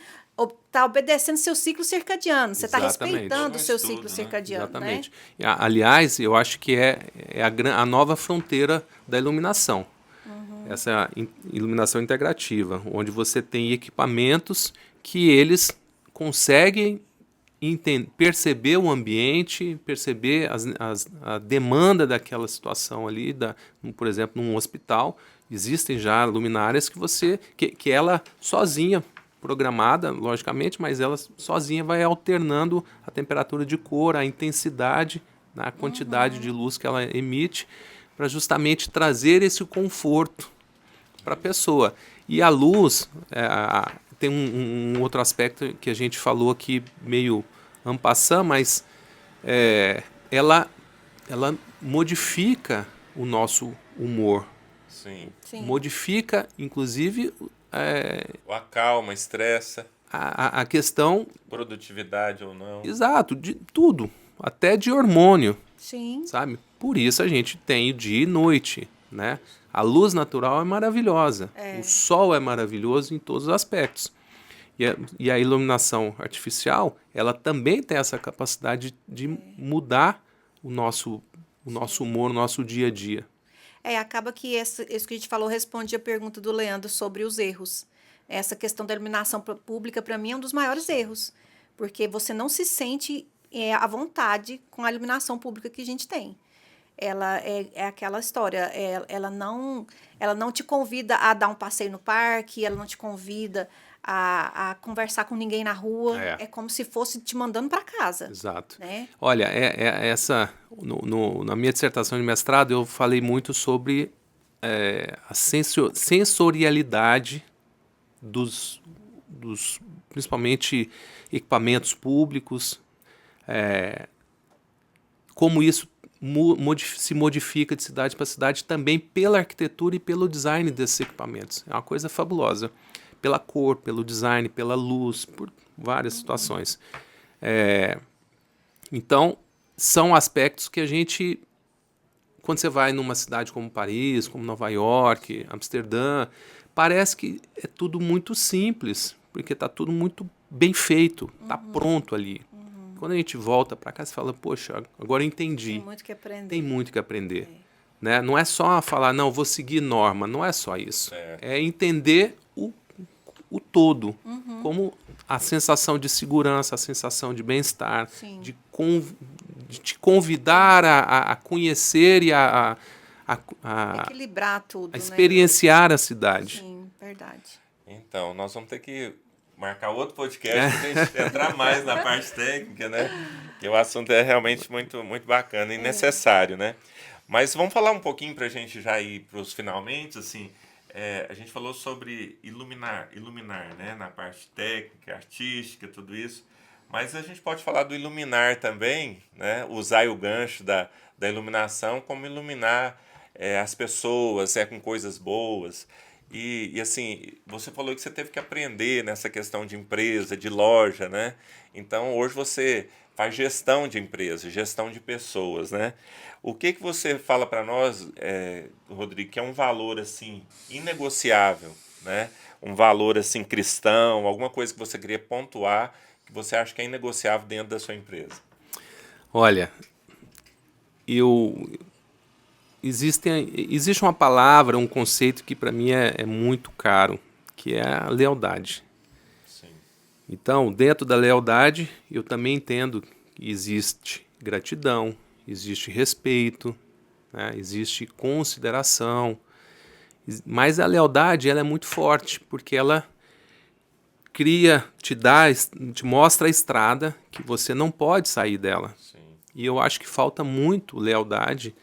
obedecendo seu ciclo circadiano. Você está respeitando o seu ciclo circadiano. Exatamente. Né? Aliás, eu acho que é a nova fronteira da iluminação. Essa iluminação integrativa, onde você tem equipamentos que eles conseguem perceber o ambiente, perceber a demanda daquela situação ali, por exemplo, num hospital. Existem já luminárias que ela sozinha, programada, logicamente, mas ela sozinha vai alternando a temperatura de cor, a intensidade, a quantidade de luz que ela emite, para justamente trazer esse conforto para a pessoa. E a luz, tem um outro aspecto que a gente falou aqui meio en passant, mas ela modifica o nosso humor. Sim. Modifica, inclusive... o acalma, estressa. A questão... Produtividade ou não. Exato, de tudo. Até de hormônio. Sim. Sabe? Por isso a gente tem o dia e noite, né? A luz natural é maravilhosa. O sol é maravilhoso em todos os aspectos. E a iluminação artificial, ela também tem essa capacidade de mudar o nosso humor, o nosso dia a dia. Acaba que isso que a gente falou responde a pergunta do Leandro sobre os erros. Essa questão da iluminação pública, para mim, é um dos maiores erros. Porque você não se sente à vontade com a iluminação pública que a gente tem. Ela é aquela história, ela não te convida a dar um passeio no parque, ela não te convida a conversar com ninguém na rua, é como se fosse te mandando para casa. Exato. Né? Olha, na minha dissertação de mestrado eu falei muito sobre a sensorialidade dos principalmente equipamentos públicos, como isso se modifica de cidade para cidade também pela arquitetura e pelo design desses equipamentos. É uma coisa fabulosa. Pela cor, pelo design, pela luz, por várias situações. Então, são aspectos que a gente, quando você vai numa cidade como Paris, como Nova York, Amsterdã, parece que é tudo muito simples, porque está tudo muito bem feito, está pronto ali. Quando a gente volta para cá, você fala, poxa, agora eu entendi. Tem muito que aprender. Tem muito que aprender. Né? Não é só falar, não, vou seguir norma, não é só isso. É entender o todo, como a sensação de segurança, a sensação de bem-estar, de te convidar a conhecer e a equilibrar tudo, a experienciar a cidade. Sim, verdade. Então, nós vamos ter que marcar outro podcast para a gente entrar mais na parte técnica, né? Que o assunto é realmente muito, muito bacana e necessário, né? Mas vamos falar um pouquinho para a gente já ir para os finalmente, assim. A gente falou sobre iluminar, né? Na parte técnica, artística, tudo isso. Mas a gente pode falar do iluminar também, né? Usar o gancho da iluminação como iluminar as pessoas, com coisas boas. E assim, você falou que você teve que aprender nessa questão de empresa, de loja, né? Então, hoje você faz gestão de empresa, gestão de pessoas, né? O que você fala para nós, Rodrigo, que é um valor, assim, inegociável, né? Um valor, assim, cristão, alguma coisa que você queria pontuar, que você acha que é inegociável dentro da sua empresa? Olha, existe uma palavra, um conceito que para mim é muito caro, que é a lealdade. Sim. Então, dentro da lealdade, eu também entendo que existe gratidão, existe respeito, né? Existe consideração, mas a lealdade ela é muito forte, porque ela te mostra a estrada que você não pode sair dela. Sim. E eu acho que falta muito lealdade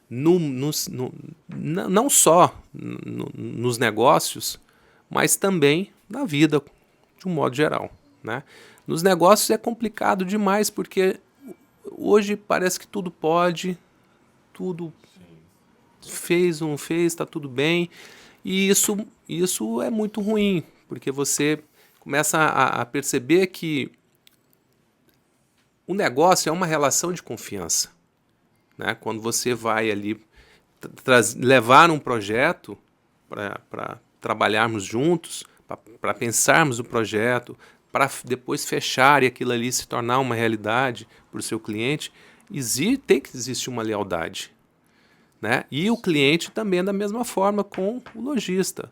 não só nos negócios, mas também na vida, de um modo geral, né? Nos negócios é complicado demais, porque hoje parece que tudo pode, tudo fez ou não fez, está tudo bem, e isso é muito ruim, porque você começa a perceber que o negócio é uma relação de confiança, né? Quando você vai ali levar um projeto para trabalharmos juntos, para pensarmos o projeto, para depois fechar e aquilo ali se tornar uma realidade para o seu cliente, tem que existir uma lealdade, né? E o cliente também da mesma forma com o lojista.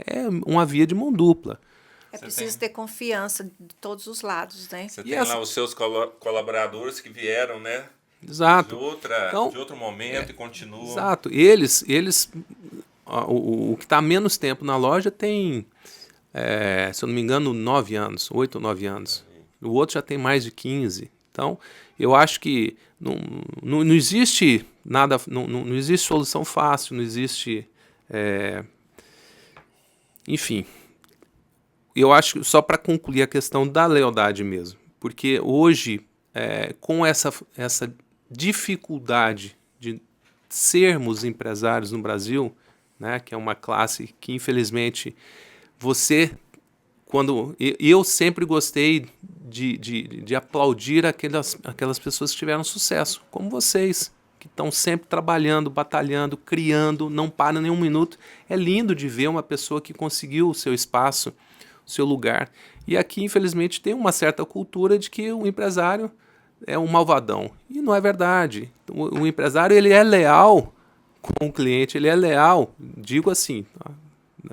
É uma via de mão dupla. É preciso ter confiança de todos os lados, né? Você tem lá os seus colaboradores que vieram, né? Exato. De outro momento e continuam. Exato. Eles o que está há menos tempo na loja tem, se eu não me engano, 9 anos, 8 ou 9 anos. O outro já tem mais de 15. Então, eu acho que não existe nada, não existe solução fácil, não existe... enfim, eu acho que só para concluir a questão da lealdade mesmo, porque hoje, com essa dificuldade de sermos empresários no Brasil, né, que é uma classe que infelizmente eu sempre gostei de aplaudir aquelas pessoas que tiveram sucesso, como vocês, que estão sempre trabalhando, batalhando, criando, não param nem um minuto. É lindo de ver uma pessoa que conseguiu o seu espaço, o seu lugar. E aqui, infelizmente, tem uma certa cultura de que o empresário é um malvadão. E não é verdade. O empresário, ele é leal com o cliente, ele é leal, digo assim,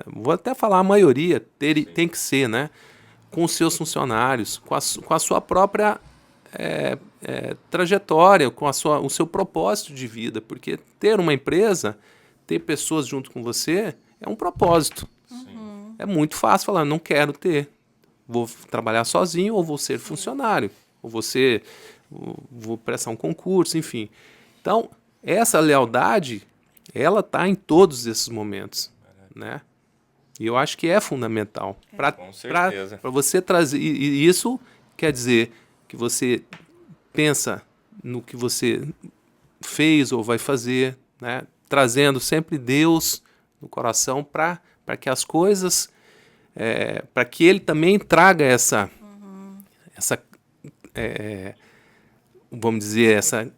vou até falar a maioria, tem que ser, né? Com os seus funcionários, com a sua própria trajetória, com o seu propósito de vida, porque ter uma empresa, ter pessoas junto com você, é um propósito. Sim. É muito fácil falar, não quero ter, vou trabalhar sozinho ou vou ser funcionário, ou vou prestar um concurso, enfim. Então, essa lealdade, ela está em todos esses momentos, né? E eu acho que é fundamental para você trazer. E isso quer dizer que você pensa no que você fez ou vai fazer, né? Trazendo sempre Deus no coração para que as coisas, para que Ele também traga essa vamos dizer, essa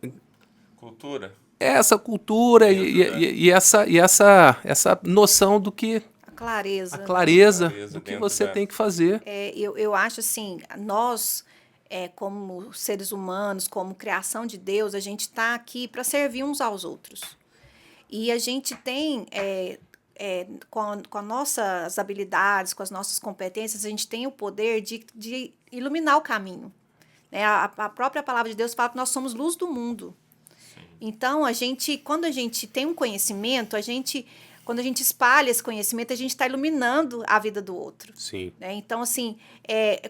cultura. Essa cultura e essa noção do que... A clareza do que você tem que fazer. Eu acho assim, nós, como seres humanos, como criação de Deus, a gente está aqui para servir uns aos outros. E a gente tem, com as nossas habilidades, com as nossas competências, a gente tem o poder de iluminar o caminho. Né? A própria palavra de Deus fala que nós somos luz do mundo. Então, quando a gente tem um conhecimento, quando a gente espalha esse conhecimento, a gente está iluminando a vida do outro. Sim. Né? Então, assim,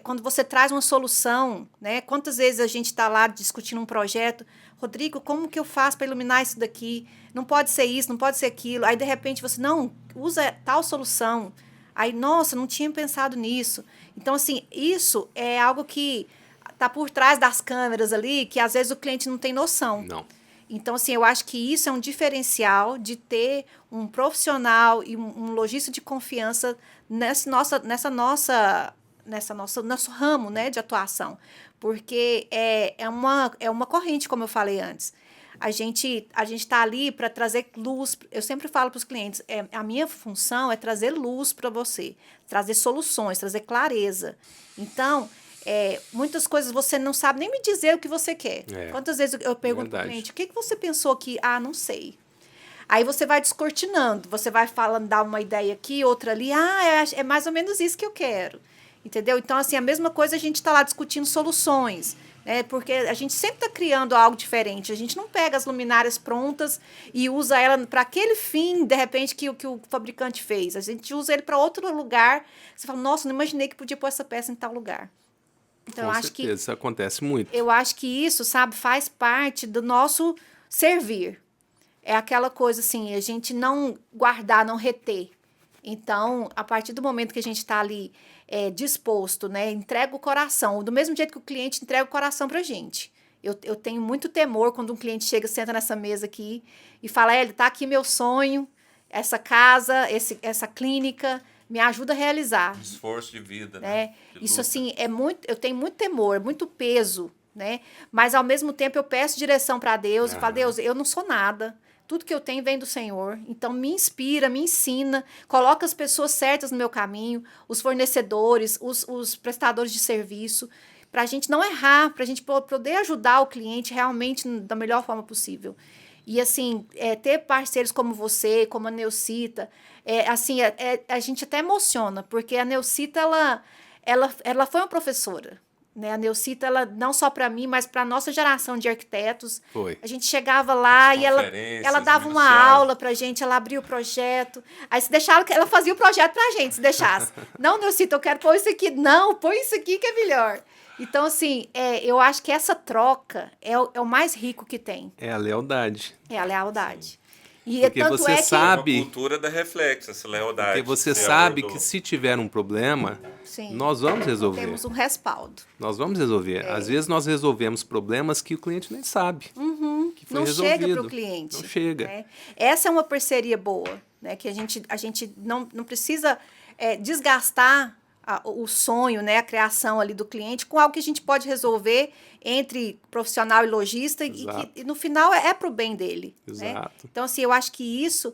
quando você traz uma solução, né? Quantas vezes a gente está lá discutindo um projeto, Rodrigo, como que eu faço para iluminar isso daqui? Não pode ser isso, não pode ser aquilo. Aí, de repente, você, não, usa tal solução. Aí, nossa, não tinha pensado nisso. Então, assim, isso é algo que está por trás das câmeras ali, que às vezes o cliente não tem noção. Não. Então, assim, eu acho que isso é um diferencial de ter um profissional e um lojista de confiança nesse nosso ramo, né, de atuação. Porque é uma corrente, como eu falei antes. A gente está ali para trazer luz. Eu sempre falo para os clientes, a minha função é trazer luz para você, trazer soluções, trazer clareza. Então... muitas coisas você não sabe nem me dizer o que você quer. Quantas vezes eu pergunto para o cliente, o que você pensou que... não sei. Aí você vai descortinando, você vai falando, dá uma ideia aqui, outra ali, é mais ou menos isso que eu quero. Entendeu? Então, assim, a mesma coisa a gente está lá discutindo soluções, né? Porque a gente sempre está criando algo diferente. A gente não pega as luminárias prontas e usa ela para aquele fim, de repente, que o fabricante fez. A gente usa ele para outro lugar. Você fala, nossa, não imaginei que podia pôr essa peça em tal lugar. Então, com certeza, isso acontece muito. Eu acho que isso, sabe, faz parte do nosso servir. é aquela coisa assim, a gente não guardar, não reter. Então, a partir do momento que a gente está ali disposto, né, entrega o coração, do mesmo jeito que o cliente entrega o coração para a gente. Eu tenho muito temor quando um cliente chega, senta nessa mesa aqui e fala, tá aqui meu sonho, essa casa, essa clínica, me ajuda a realizar. Esforço de vida, né? Isso, assim, eu tenho muito temor, muito peso, né? Mas, ao mesmo tempo, eu peço direção para Deus e falo, Deus, eu não sou nada. Tudo que eu tenho vem do Senhor. Então, me inspira, me ensina, coloca as pessoas certas no meu caminho, os fornecedores, os prestadores de serviço, para a gente não errar, para a gente poder ajudar o cliente realmente da melhor forma possível. E, assim, ter parceiros como você, como a Neucita, a gente até emociona, porque a Neucita, ela foi uma professora. Né? A Neucita, ela, não só para mim, mas para a nossa geração de arquitetos. Foi. A gente chegava lá e ela dava uma aula para a gente, ela abria o projeto. Aí, se deixava, ela fazia o projeto para a gente, se deixasse. Não, Neucita, eu quero pôr isso aqui. Não, põe isso aqui que é melhor. Então, assim, eu acho que essa troca é o mais rico que tem. É a lealdade. É a lealdade. E porque tanto você sabe... É uma cultura da Reflexo, essa lealdade. Porque você sabe que se tiver um problema, Sim, nós vamos resolver. temos um respaldo. Nós vamos resolver. Às vezes nós resolvemos problemas que o cliente nem sabe. Que foi Não resolvido. chega para o cliente. Não chega. Né? Essa é uma parceria boa, né? Que a gente não precisa desgastar o sonho, né? A criação ali do cliente com algo que a gente pode resolver entre profissional e lojista e que no final é para o bem dele. Exato. Né? Então, assim, eu acho que isso...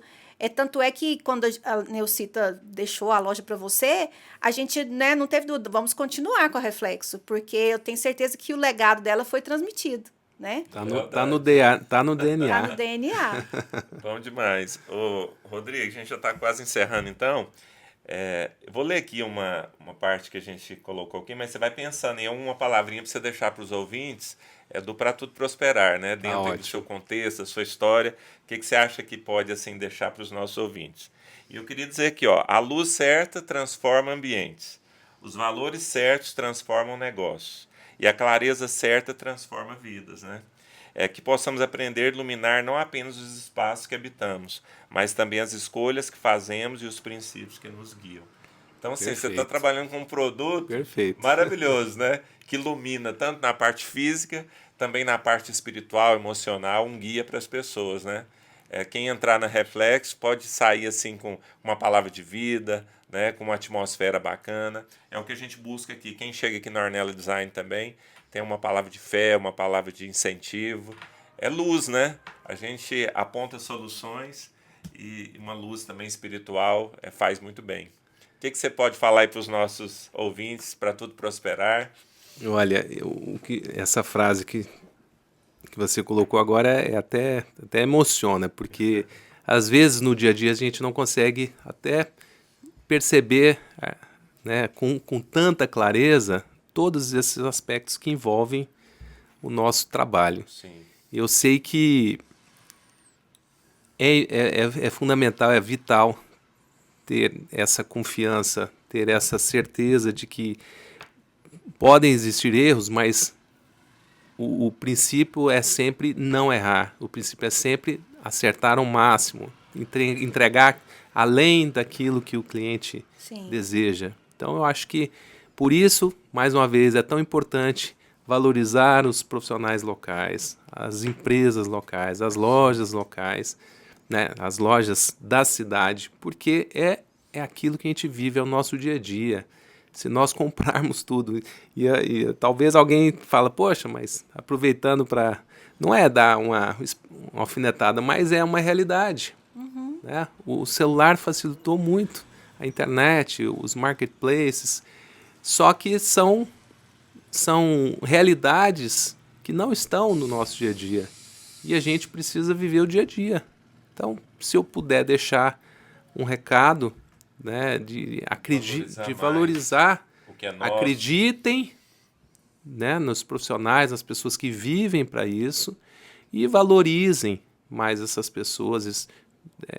tanto é que quando a Neucita deixou a loja para você, a gente, né, não teve dúvida, vamos continuar com a Reflexo, porque eu tenho certeza que o legado dela foi transmitido, né? Tá no DNA. Tá no DNA. Bom demais. Ô, Rodrigo, a gente já está quase encerrando, então. Eu vou ler aqui uma parte que a gente colocou aqui, mas você vai pensando em alguma palavrinha para você deixar para os ouvintes, do Para Tudo Prosperar, né? Dentro do seu contexto, da sua história. O que você acha que pode assim deixar para os nossos ouvintes? E eu queria dizer aqui, a luz certa transforma ambientes. Os valores certos transformam negócios. E a clareza certa transforma vidas, né? Que possamos aprender a iluminar não apenas os espaços que habitamos, mas também as escolhas que fazemos e os princípios que nos guiam. Então, assim, você está trabalhando com um produto maravilhoso, né? Que ilumina tanto na parte física, também na parte espiritual, emocional, um guia para as pessoas, né? Quem entrar na Reflexo pode sair assim com uma palavra de vida, né? Com uma atmosfera bacana. É o que a gente busca aqui. Quem chega aqui na Ornella Design também tem uma palavra de fé, uma palavra de incentivo. É luz, né? A gente aponta soluções e uma luz também espiritual faz muito bem. O que você pode falar aí para os nossos ouvintes, para tudo prosperar? Olha, essa frase que você colocou agora até emociona, porque às vezes no dia a dia a gente não consegue até perceber, né, com tanta clareza todos esses aspectos que envolvem o nosso trabalho. Sim. Eu sei que é fundamental, é vital ter essa confiança, ter essa certeza de que podem existir erros, mas o princípio é sempre não errar. O princípio é sempre acertar ao máximo, entregar além daquilo que o cliente deseja. Então, eu acho que, por isso, mais uma vez, é tão importante valorizar os profissionais locais, as empresas locais, as lojas locais, né, as lojas da cidade, porque é aquilo que a gente vive, é o nosso dia a dia. Se nós comprarmos tudo, e talvez alguém fala, poxa, mas aproveitando para... Não é dar uma alfinetada, mas é uma realidade. Uhum. Né? O celular facilitou muito, a internet, os marketplaces, só que são realidades que não estão no nosso dia a dia. E a gente precisa viver o dia a dia. Então, se eu puder deixar um recado, né, de valorizar o que é nosso. Acreditem, né, nos profissionais, nas pessoas que vivem para isso, e valorizem mais essas pessoas,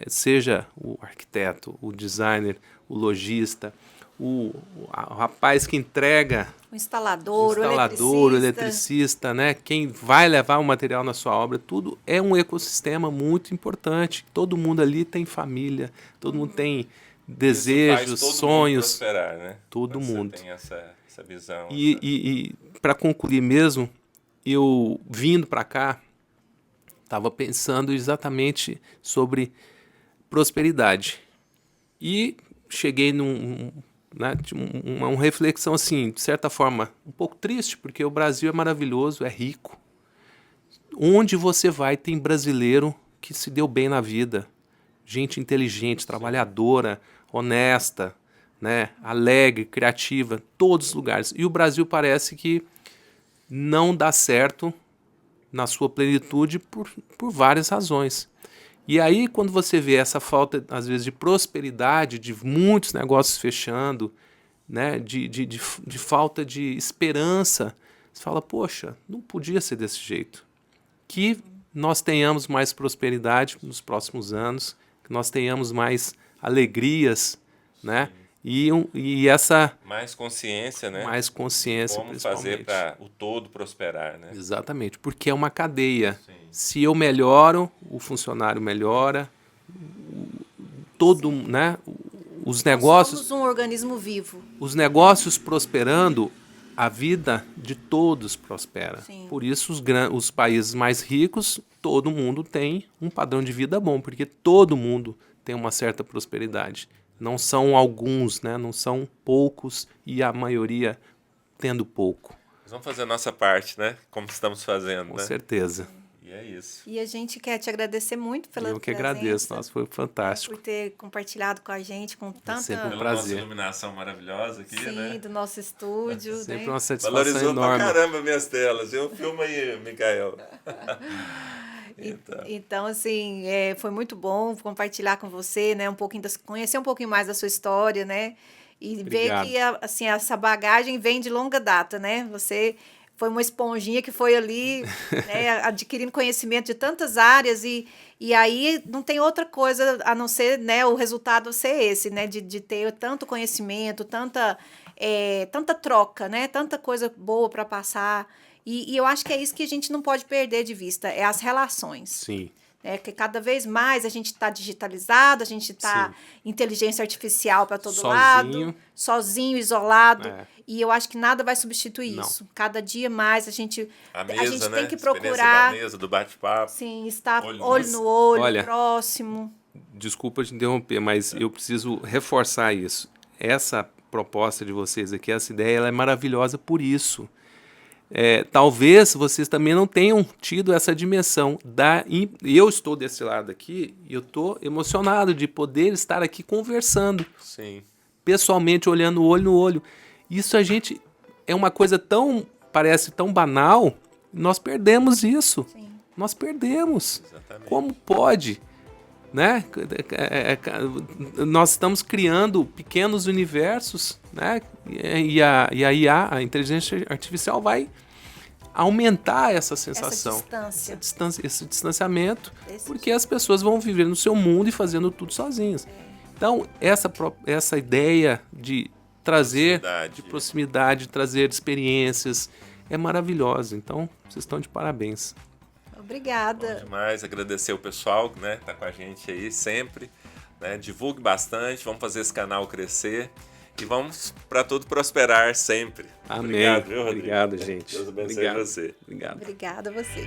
seja o arquiteto, o designer, o lojista, o rapaz que entrega, O instalador, o eletricista, né? Quem vai levar o material na sua obra, tudo é um ecossistema muito importante. Todo mundo ali tem família, todo mundo tem desejos, todo sonhos. mundo prosperar, né? Todo Quando mundo. Você tem essa visão. E para concluir mesmo, eu vindo para cá, estava pensando exatamente sobre prosperidade. E cheguei uma reflexão assim, de certa forma, um pouco triste, porque o Brasil é maravilhoso, é rico. Onde você vai tem brasileiro que se deu bem na vida. Gente inteligente, trabalhadora, honesta, né, alegre, criativa, todos os lugares. E o Brasil parece que não dá certo na sua plenitude por várias razões. E aí, quando você vê essa falta, às vezes, de prosperidade, de muitos negócios fechando, né, de falta de esperança, você fala, poxa, não podia ser desse jeito. Que nós tenhamos mais prosperidade nos próximos anos, que nós tenhamos mais alegrias, né? E essa... Mais consciência, né? Mais consciência, como fazer para o todo prosperar, né? Exatamente, porque é uma cadeia. Sim. Se eu melhoro, o funcionário melhora, todo, né? Os negócios... Nós somos um organismo vivo. Os negócios prosperando, a vida de todos prospera. Sim. Por isso, os países mais ricos, todo mundo tem um padrão de vida bom, porque todo mundo tem uma certa prosperidade. Não são alguns, né? Não são poucos e a maioria tendo pouco. Nós vamos fazer a nossa parte, né? Como estamos fazendo, Com né? certeza. E é isso. E a gente quer te agradecer muito pela Eu que presença, agradeço, nossa, foi fantástico. por ter compartilhado com a gente com tanta... sempre um Pela prazer. nossa iluminação maravilhosa aqui, Sim, né? do nosso estúdio. Sempre né? uma satisfação Valorizou enorme. pra caramba minhas telas. Eu filmo aí, Micael. Então, assim, foi muito bom compartilhar com você, né, conhecer um pouquinho mais da sua história, né, e Obrigado. ver que, assim, essa bagagem vem de longa data, né, você foi uma esponjinha que foi ali, né, adquirindo conhecimento de tantas áreas e aí não tem outra coisa a não ser, né, o resultado ser esse, né, de ter tanto conhecimento, tanta troca, né, tanta coisa boa para passar. E eu acho que é isso que a gente não pode perder de vista, é as relações. Sim. Que cada vez mais a gente está digitalizado, a gente está inteligência artificial para todo lado, sozinho, isolado. E eu acho que nada vai substituir isso. Cada dia mais a gente mesa, tem que né? procurar. Da mesa, do bate-papo. Sim, estar olho nosso. no olho, Olha, próximo. Desculpa te interromper, mas eu preciso reforçar isso. Essa proposta de vocês aqui, essa ideia, ela é maravilhosa por isso. Talvez vocês também não tenham tido essa dimensão. Eu estou desse lado aqui e eu estou emocionado de poder estar aqui conversando. Sim. Pessoalmente, olhando olho no olho. Isso é uma coisa parece tão banal, nós perdemos isso. Sim. Nós perdemos. Exatamente. Como pode? Né? Nós estamos criando pequenos universos, né? E a IA, a inteligência artificial, vai aumentar essa sensação, esse distanciamento, porque as pessoas vão viver no seu mundo e fazendo tudo sozinhas. Então, essa ideia de trazer proximidade, trazer experiências, é maravilhosa. Então, vocês estão de parabéns. Obrigada. Bom demais, agradecer o pessoal, né, que tá com a gente aí sempre, né? Divulgue bastante, vamos fazer esse canal crescer e vamos para tudo prosperar sempre. Amém. Obrigado, viu, Rodrigo? Obrigado, gente. Deus abençoe você. Obrigado. Obrigada a você.